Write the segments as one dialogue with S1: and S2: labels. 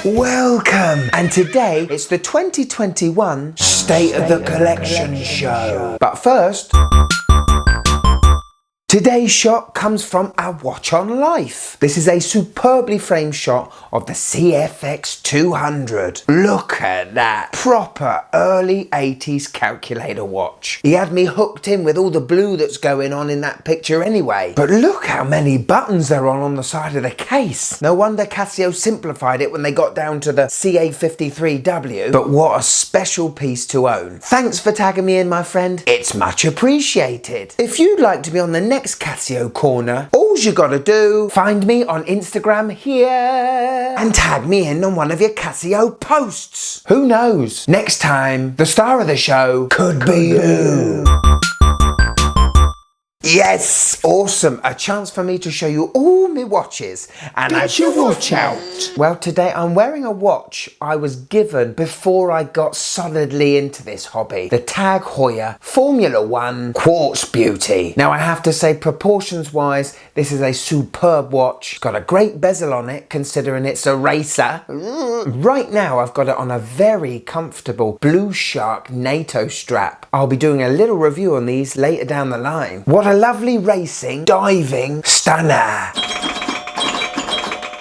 S1: Welcome! And today it's the 2021 State of the Collection show. But first, today's shot comes from our Watch on Life. This is a superbly framed shot of the CFX 200. Look at that. Proper early 80s calculator watch. He had me hooked in with all the blue that's going on in that picture anyway. But look how many buttons there are on the side of the case. No wonder Casio simplified it when they got down to the CA53W. But what a special piece to own. Thanks for tagging me in, my friend. It's much appreciated. If you'd like to be on the next Casio Corner, all you gotta do, find me on Instagram here and tag me in on one of your Casio posts. Who knows? Next time, the star of the show could be you. Yes, awesome. A chance for me to show you all my watches. And get your watch out. Well, today I'm wearing a watch I was given before I got solidly into this hobby. The TAG Heuer Formula 1 Quartz Beauty. Now I have to say, proportions wise, this is a superb watch. It's got a great bezel on it, considering it's a racer. Right now I've got it on a very comfortable Blue Shark NATO strap. I'll be doing a little review on these later down the line. What a lovely racing, diving stunner.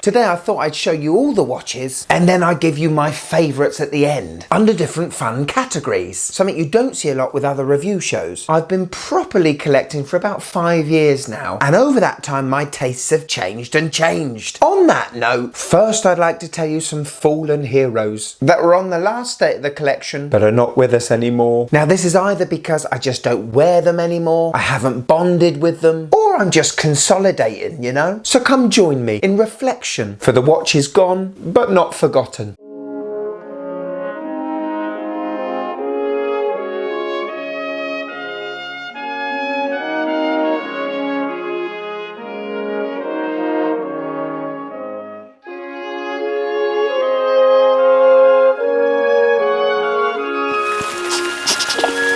S1: Today I thought I'd show you all the watches and then I'd give you my favourites at the end, under different fun categories. Something you don't see a lot with other review shows. I've been properly collecting for about 5 years now, and over that time my tastes have changed and changed. On that note, first I'd like to tell you some fallen heroes that were on the last State of the Collection but are not with us anymore. Now this is either because I just don't wear them anymore, I haven't bonded with them, or I'm just consolidating, you know? So come join me in reflection, for the watch is gone, but not forgotten.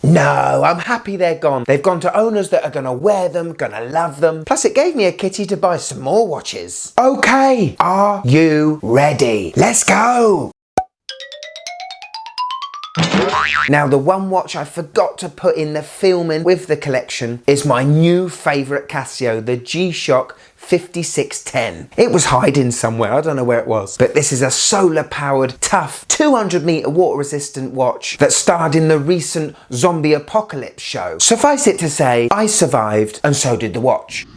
S1: No, I'm happy they're gone. They've gone to owners that are gonna wear them, gonna love them. Plus it gave me a kitty to buy some more watches. Okay, are you ready? Let's go! Now the one watch I forgot to put in the filming with the collection is my new favourite Casio, the G-Shock 5610. It was hiding somewhere, I don't know where it was. But this is a solar powered, tough, 200-metre water resistant watch that starred in the recent zombie apocalypse show. Suffice it to say, I survived and so did the watch.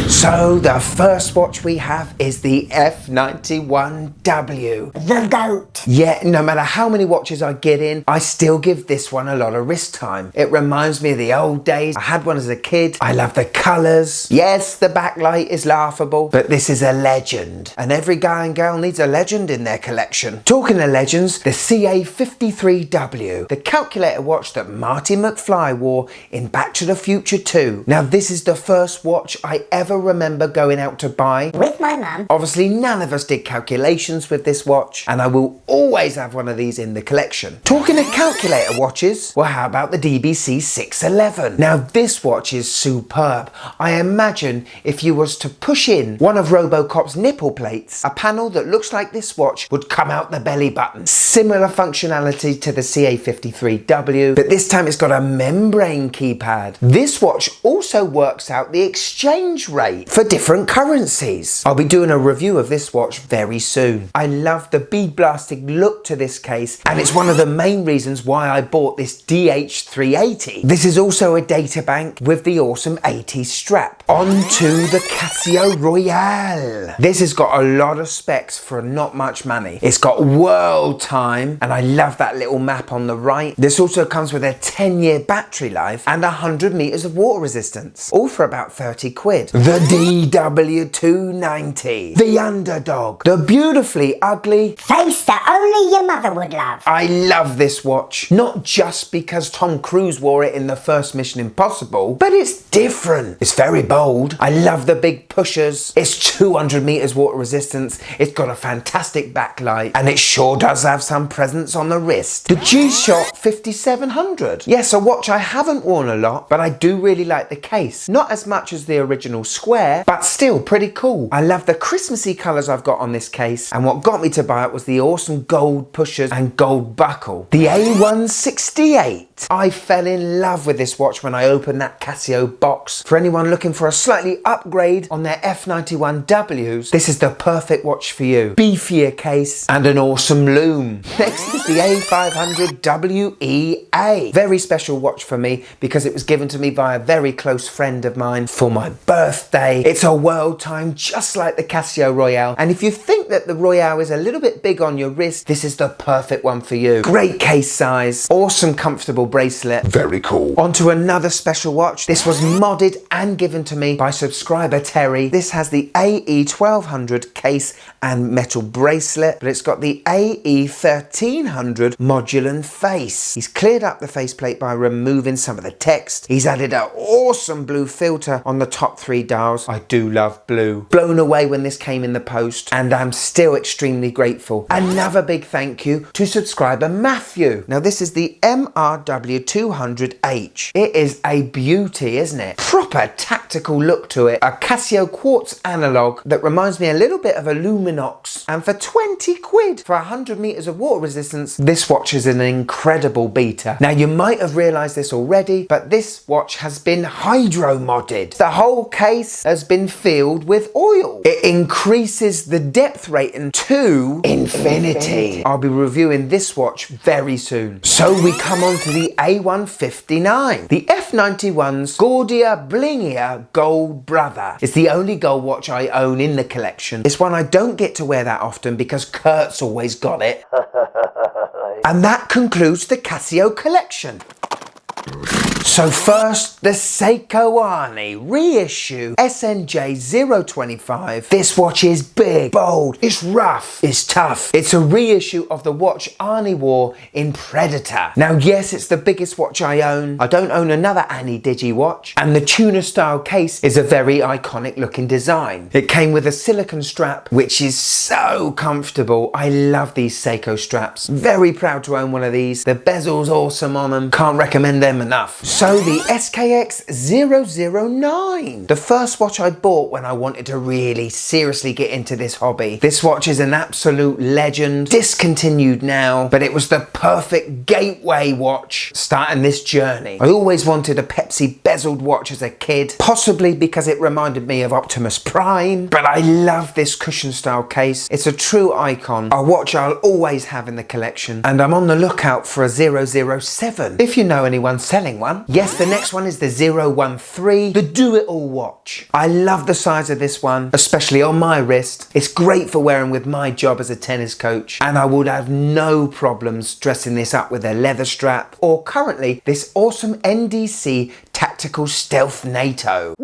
S1: So the first watch we have is the F91W. The GOAT. Yeah, no matter how many watches I get in, I still give this one a lot of wrist time. It reminds me of the old days. I had one as a kid. I love the colours. Yes, the backlight is laughable, but this is a legend. And every guy and girl needs a legend in their collection. Talking of legends, the CA53W, the calculator watch that Marty McFly wore in Back to the Future 2. Now this is the first watch I ever remember going out to buy with my mum. Obviously none of us did calculations with this watch, and I will always have one of these in the collection. Talking of calculator watches, well, how about the DBC 611? Now this watch is superb. I imagine if you was to push in one of Robocop's nipple plates, a panel that looks like this watch would come out the belly button. Similar functionality to the CA53W, but this time it's got a membrane keypad. This watch also works out the exchange rate for different currencies. I'll be doing a review of this watch very soon. I love the bead blasting look to this case, and it's one of the main reasons why I bought this DH380. This is also a data bank with the awesome 80s strap. Onto the Casio Royale. This has got a lot of specs for not much money. It's got world time, and I love that little map on the right. This also comes with a 10-year battery life and 100 meters of water resistance, all for about 30 quid. The DW290, the underdog, the beautifully ugly face that only your mother would love. I love this watch, not just because Tom Cruise wore it in the first Mission Impossible, but it's different. It's very bold. I love the big pushers. It's 200 meters water resistance. It's got a fantastic backlight, and it sure does have some presence on the wrist. The G-Shock 5700. Yes, a watch I haven't worn a lot, but I do really like the case. Not as much as the the original square, but still pretty cool. I love the Christmassy colours I've got on this case, and what got me to buy it was the awesome gold pushers and gold buckle. The A168. I fell in love with this watch when I opened that Casio box. For anyone looking for a slightly upgrade on their F91Ws, this is the perfect watch for you. Beefier case and an awesome lume. Next is the A500WEA. Very special watch for me because it was given to me by a very close friend of mine for my birthday. It's a world time just like the Casio Royale, and if you think that the Royale is a little bit big on your wrist, this is the perfect one for you. Great case size, awesome comfortable bracelet. Very cool. Onto another special watch. This was modded and given to me by subscriber Terry. This has the AE1200 case and metal bracelet, but it's got the AE1300 modular face. He's cleared up the faceplate by removing some of the text. He's added an awesome blue filter on the top 3 dials. I do love blue. Blown away when this came in the post, and I'm still extremely grateful. Another big thank you to subscriber Matthew. Now this is the MRW200H. It is a beauty, isn't it? Proper tactical look to it. A Casio quartz analog that reminds me a little bit of a Luminox. And for 20 quid for 100 meters of water resistance, this watch is an incredible beater. Now you might have realized this already, but this watch has been hydro modded. The whole case has been filled with oil. It increases the depth rating to infinity. I'll be reviewing this watch very soon. So we come on to the A159. The F91's gaudier, blingier gold brother. It's the only gold watch I own in the collection. It's one I don't get to wear that often because Kurt's always got it. And that concludes the Casio collection. So first, the SEIKO ARNIE reissue SNJ025. This watch is big, bold, it's rough, it's tough. It's a reissue of the watch Arnie wore in Predator. Now yes, it's the biggest watch I own. I don't own another Annie Digi watch, and the tuner style case is a very iconic looking design. It came with a silicone strap, which is so comfortable. I love these SEIKO straps. Very proud to own one of these. The bezel's awesome on them. Can't recommend them enough. So the SKX009, the first watch I bought when I wanted to really seriously get into this hobby. This watch is an absolute legend, discontinued now, but it was the perfect gateway watch starting this journey. I always wanted a Pepsi bezeled watch as a kid, possibly because it reminded me of Optimus Prime, but I love this cushion style case. It's a true icon, a watch I'll always have in the collection, and I'm on the lookout for a 007, if you know anyone selling one. Yes, the next one is the 013, the do-it-all watch. I love the size of this one, especially on my wrist. It's great for wearing with my job as a tennis coach, and I would have no problems dressing this up with a leather strap, or currently this awesome NDC Tactical Stealth NATO.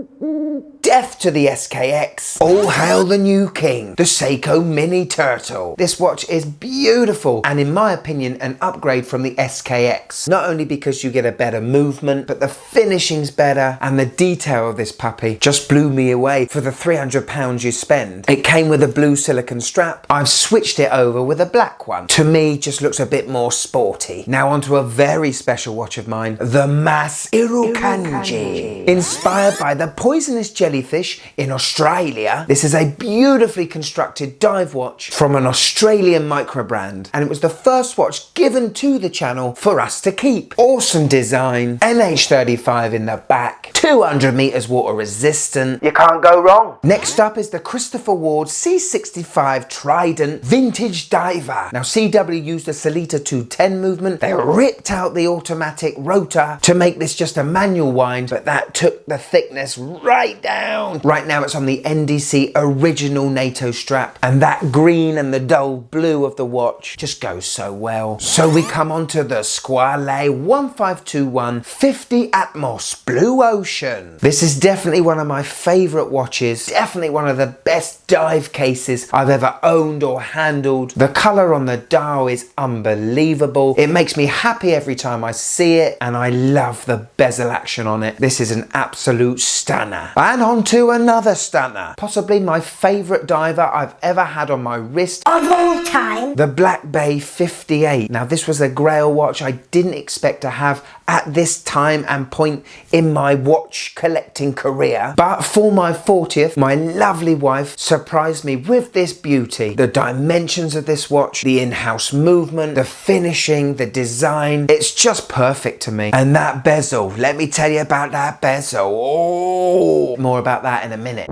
S1: Death to the SKX. All hail the new king, the SEIKO Mini Turtle. This watch is beautiful, and in my opinion, an upgrade from the SKX. Not only because you get a better movement, but the finishing's better, and the detail of this puppy just blew me away for the £300 you spend. It came with a blue silicone strap. I've switched it over with a black one. To me, just looks a bit more sporty. Now onto a very special watch of mine, the Mas Irukandji. Inspired by the poisonous jellyfish in Australia, this is a beautifully constructed dive watch from an Australian micro brand, and it was the first watch given to the channel for us to keep. Awesome design, NH35 in the back, 200 meters water resistant. You can't go wrong. Next up is the Christopher Ward C65 Trident Vintage Diver. Now CW used a Salita 210 movement. They ripped out the automatic rotor to make this just a manual wind, but that took the thickness right down. Right now it's on the NDC original NATO strap, and that green and the dull blue of the watch just goes so well. So we come on to the Squale 1521 50 Atmos Blue Ocean. This is definitely one of my favorite watches, definitely one of the best dive cases I've ever owned or handled. The color on the dial is unbelievable. It makes me happy every time I see it, and I love the bezel action on it. This is an absolute stunner. And on to another stunner. Possibly my favourite diver I've ever had on my wrist
S2: of all time.
S1: The Black Bay 58. Now this was a grail watch I didn't expect to have at this time and point in my watch collecting career. But for my 40th, my lovely wife surprised me with this beauty. The dimensions of this watch, the in-house movement, the finishing, the design, it's just perfect to me. And that bezel, let me tell you about that bezel. Oh, more about that in a minute.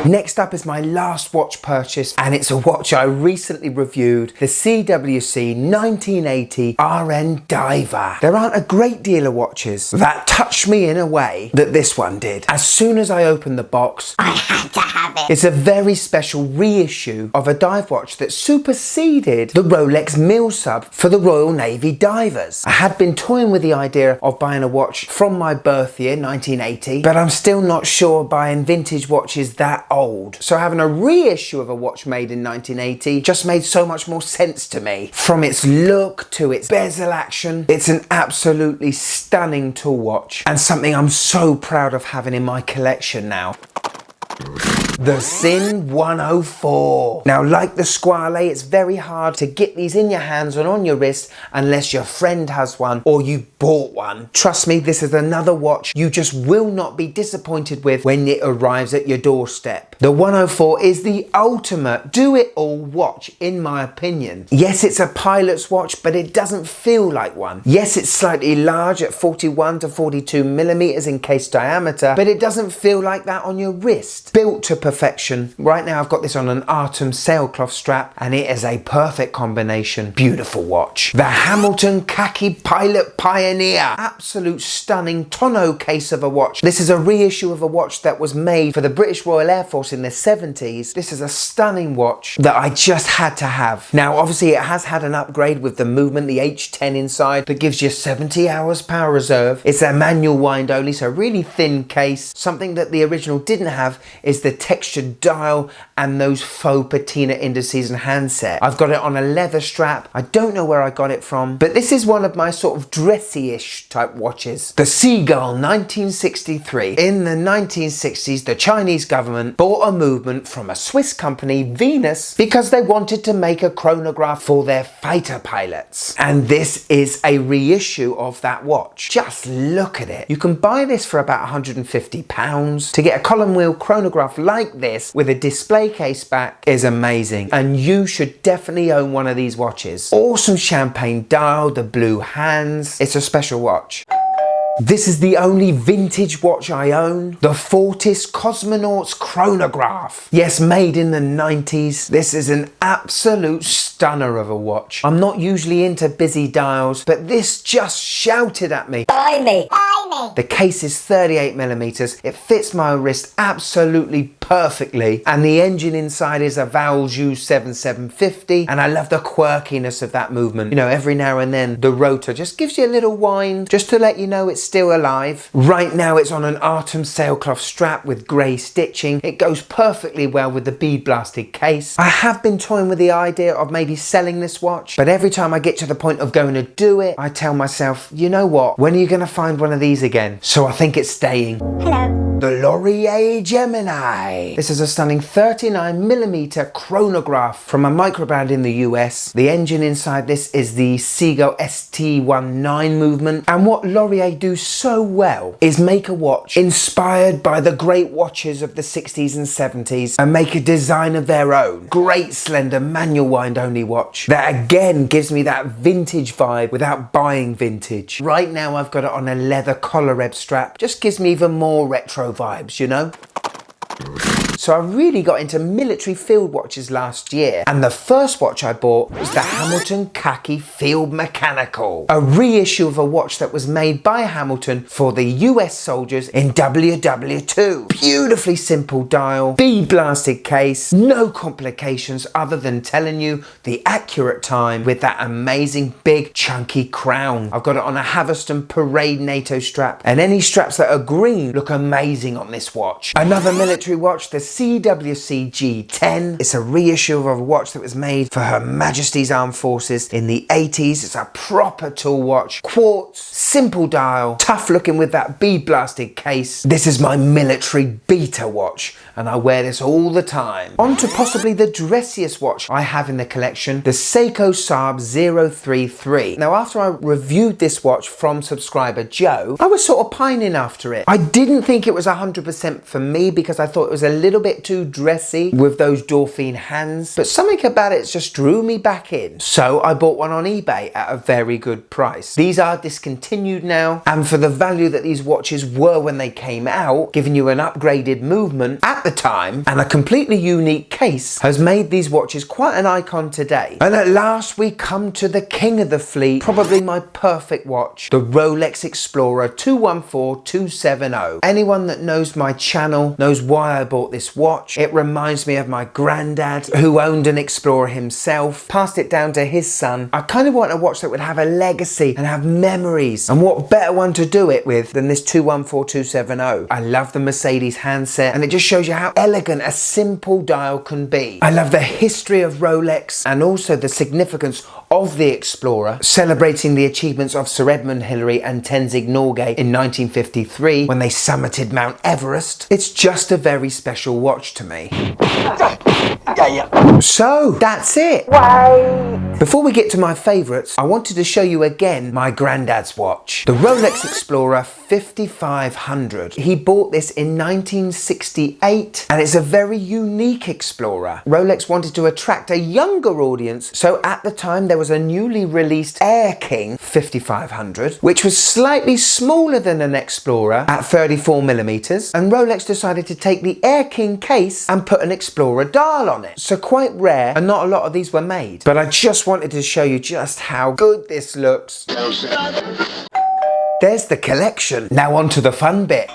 S1: Next up is my last watch purchase, and it's a watch I recently reviewed, the CWC 1980 RN Diver. There aren't a great deal of watches that touched me in a way that this one did. As soon as I opened the box,
S2: I had to have it.
S1: It's a very special reissue of a dive watch that superseded the Rolex Mil Sub for the Royal Navy divers. I had been toying with the idea of buying a watch from my birth year, 1980, but I'm still not sure buying vintage watches that old. So having a reissue of a watch made in 1980 just made so much more sense to me. From its look to its bezel action, it's an absolutely stunning tool watch and something I'm so proud of having in my collection now. The SINN 104. Now, like the Squale, it's very hard to get these in your hands and on your wrist unless your friend has one or you bought one. Trust me, this is another watch you just will not be disappointed with when it arrives at your doorstep. The 104 is the ultimate do-it-all watch, in my opinion. Yes, it's a pilot's watch, but it doesn't feel like one. Yes, it's slightly large at 41 to 42 millimeters in case diameter, but it doesn't feel like that on your wrist. Built to perfection. Right now I've got this on an Artem sailcloth strap and it is a perfect combination. Beautiful watch. The Hamilton KHAKI Pilot Pioneer. Absolute stunning tonneau case of a watch. This is a reissue of a watch that was made for the British Royal Air Force in the 70s. This is a stunning watch that I just had to have. Now obviously it has had an upgrade with the movement, the H10 inside that gives you 70 hours power reserve. It's a manual wind only, so really thin case. Something that the original didn't have is the textured dial and those faux patina indices and handset. I've got it on a leather strap. I don't know where I got it from, but this is one of my sort of dressy-ish type watches. The SEAGULL 1963. In the 1960s, the Chinese government bought a movement from a Swiss company, Venus, because they wanted to make a chronograph for their fighter pilots. And this is a reissue of that watch. Just look at it. You can buy this for about £150. To get a column wheel chronograph like this with a display case back is amazing, and you should definitely own one of these watches. Awesome champagne dial, the blue hands. It's a special watch. This is the only vintage watch I own, the Fortis Cosmonauts Chronograph. Yes, made in the 90s. This is an absolute stunner of a watch. I'm not usually into busy dials, but this just shouted at me.
S2: Buy me! Buy me!
S1: The case is 38 millimeters. It fits my wrist absolutely perfectly, and the engine inside is a Valjoux 7750, and I love the quirkiness of that movement. You know, every now and then the rotor just gives you a little whine just to let you know it's still alive. Right now it's on an Artem sailcloth strap with grey stitching. It goes perfectly well with the bead blasted case. I have been toying with the idea of maybe selling this watch, but every time I get to the point of going to do it, I tell myself, you know what, when are you going to find one of these again? So I think it's staying.
S2: Hello.
S1: The Laurier Gemini. This is a stunning 39mm chronograph from a microbrand in the US. The engine inside this is the Seagull ST19 movement, and what Laurier do so well is make a watch inspired by the great watches of the 60s and 70s and make a design of their own. Great slender manual wind only watch that again gives me that vintage vibe without buying vintage. Right now I've got it on a leather collar ebb strap. Just gives me even more retro vibes, you know? So I really got into military field watches last year, and the first watch I bought was the Hamilton KHAKI Field Mechanical, a reissue of a watch that was made by Hamilton for the US soldiers in WW2. Beautifully simple dial, bead blasted case, no complications other than telling you the accurate time with that amazing big chunky crown. I've got it on a Haverston Parade NATO strap, and any straps that are green look amazing on this watch. Another military watch, the CWC G10. It's a reissue of a watch that was made for Her Majesty's Armed Forces in the 80s. It's a proper tool watch, quartz, simple dial, tough looking with that bead blasted case. This is my military beta watch and I wear this all the time. On to possibly the dressiest watch I have in the collection, the SEIKO SARB 033. Now after I reviewed this watch from subscriber Joe, I was sort of pining after it. I didn't think it was 100% for me because I thought it was a little bit too dressy with those Dauphine hands, but something about it just drew me back in. So I bought one on eBay at a very good price. These are discontinued now, and for the value that these watches were when they came out, giving you an upgraded movement at the time and a completely unique case, has made these watches quite an icon today. And at last we come to the king of the fleet, probably my perfect watch, the Rolex Explorer 214270. Anyone that knows my channel knows why I bought this watch. It reminds me of my granddad who owned an Explorer himself, passed it down to his son. I kind of want a watch that would have a legacy and have memories, and what better one to do it with than this 214270. I love the Mercedes handset and it just shows you how elegant a simple dial can be. I love the history of Rolex and also the significance of the Explorer, celebrating the achievements of Sir Edmund Hillary and Tenzing Norgay in 1953 when they summited Mount Everest. It's just a very special watch to me. So that's it. Before we get to my favourites, I wanted to show you again my granddad's watch, the Rolex Explorer 5500. He bought this in 1968 and it's a very unique Explorer. Rolex wanted to attract a younger audience, so at the time there was a newly released Air King 5500 which was slightly smaller than an Explorer at 34mm, and Rolex decided to take the Air King case and put an Explorer dial on it. So quite rare, and not a lot of these were made, but I just wanted to show you just how good this looks. There's the collection. Now on to the fun bit.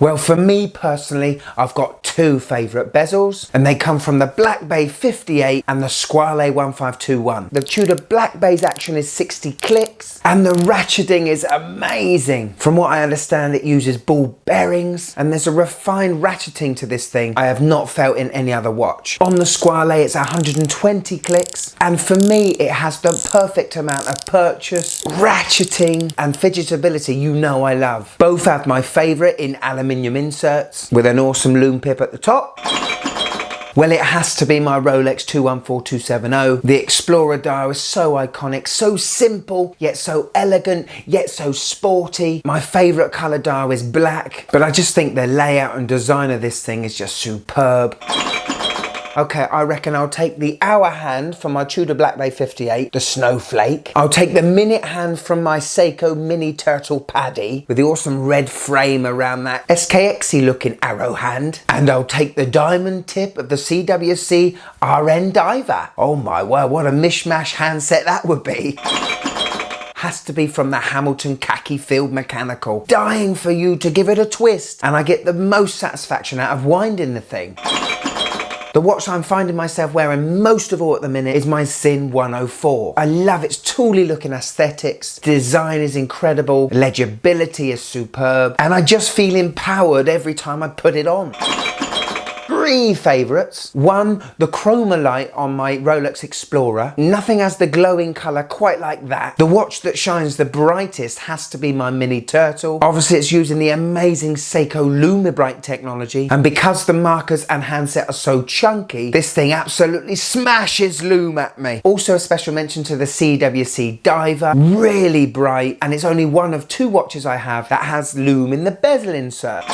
S1: Well, for me personally, I've got two favourite bezels, and they come from the Black Bay 58 and the Squale 1521. The Tudor Black Bay's action is 60 clicks, and the ratcheting is amazing. From what I understand, it uses ball bearings, and there's a refined ratcheting to this thing I have not felt in any other watch. On the Squale, it's 120 clicks, and for me, it has the perfect amount of purchase, ratcheting, and fidgetability you know I love. Both have my favourite in aluminium inserts with an awesome Lume pip at the top. Well, it has to be my Rolex 214270. The Explorer dial is so iconic, so simple, yet so elegant, yet so sporty. My favourite colour dial is black, but I just think the layout and design of this thing is just superb. Okay, I reckon I'll take the hour hand from my Tudor Black Bay 58, the Snowflake. I'll take the minute hand from my SEIKO Mini Turtle PADI with the awesome red frame around that SKXy looking arrow hand. And I'll take the diamond tip of the CWC RN Diver. Oh my word, what a mishmash handset that would be. Has to be from the Hamilton KHAKI Field Mechanical. Dying for you to give it a twist, and I get the most satisfaction out of winding the thing. The watch I'm finding myself wearing most of all at the minute is my SINN 104. I love its tooly looking aesthetics, design is incredible, legibility is superb, and I just feel empowered every time I put it on. Three favourites. One, the chroma light on my Rolex Explorer. Nothing has the glowing colour quite like that. The watch that shines the brightest has to be my Mini Turtle. Obviously it's using the amazing SEIKO Lume Bright technology, and because the markers and handset are so chunky, this thing absolutely smashes Lume at me. Also a special mention to the CWC Diver, really bright, and it's only one of two watches I have that has Lume in the bezel insert.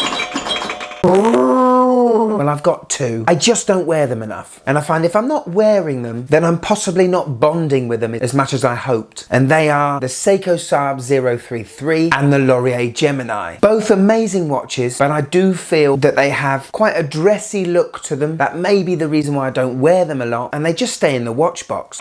S1: Well, I've got two. I just don't wear them enough. And I find if I'm not wearing them, then I'm possibly not bonding with them as much as I hoped. And they are the SEIKO SARB 033 and the Laurier Gemini. Both amazing watches, but I do feel that they have quite a dressy look to them. That may be the reason why I don't wear them a lot, and they just stay in the watch box.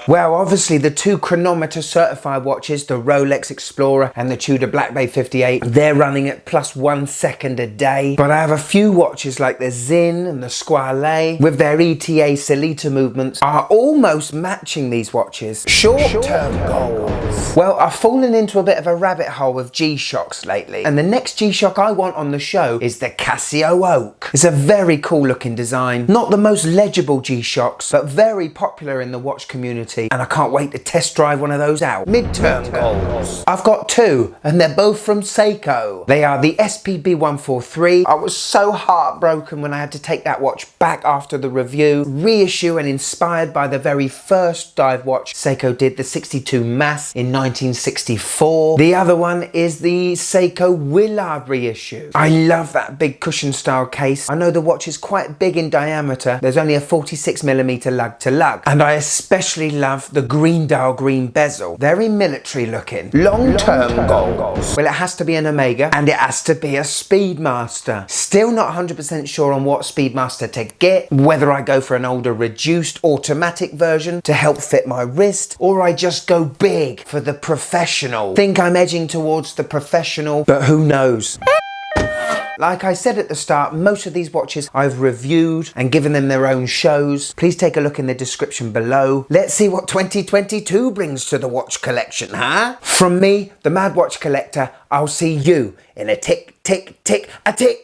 S1: Well, obviously the two chronometer certified watches, the Rolex Explorer and the TUDOR Black Bay 58, they're running at +1 second a day. But I have a few watches like the SINN and the SEIKO with their ETA Solita movements are almost matching these watches. Short-term goals. Well, I've fallen into a bit of a rabbit hole with G-Shocks lately, and the next G-Shock I want on the show is the Casio Oak. It's a very cool looking design, not the most legible G-Shocks, but very popular in the watch community, and I can't wait to test drive one of those out. Midterm goals. I've got two, and they're both from SEIKO. They are the SPB 143. I was so heartbroken when I had to take that watch back after the review. Reissue and inspired by the very first dive watch SEIKO did, the 62 Mass in 1964. The other one is the SEIKO Willard reissue. I love that big cushion style case. I know the watch is quite big in diameter. There's only a 46mm lug to lug. And I especially love the green dial green bezel. Very military looking. Long-term goals. Well, it has to be an Omega and it has to be a Speedmaster. Still not 100% sure on what Speedmaster to get, whether I go for an older reduced automatic version to help fit my wrist, or I just go big for the professional. Think I'm edging towards the professional, but who knows? Like I said at the start, most of these watches I've reviewed and given them their own shows. Please take a look in the description below. Let's see what 2022 brings to the watch collection, huh? From me, the Mad Watch Collector, I'll see you in a tick, tick, tick, a tick.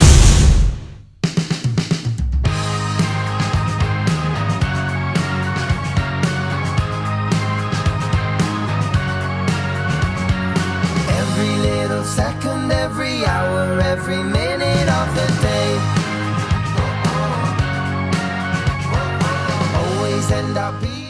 S3: Every little second, every hour, every minute of the day, always end up being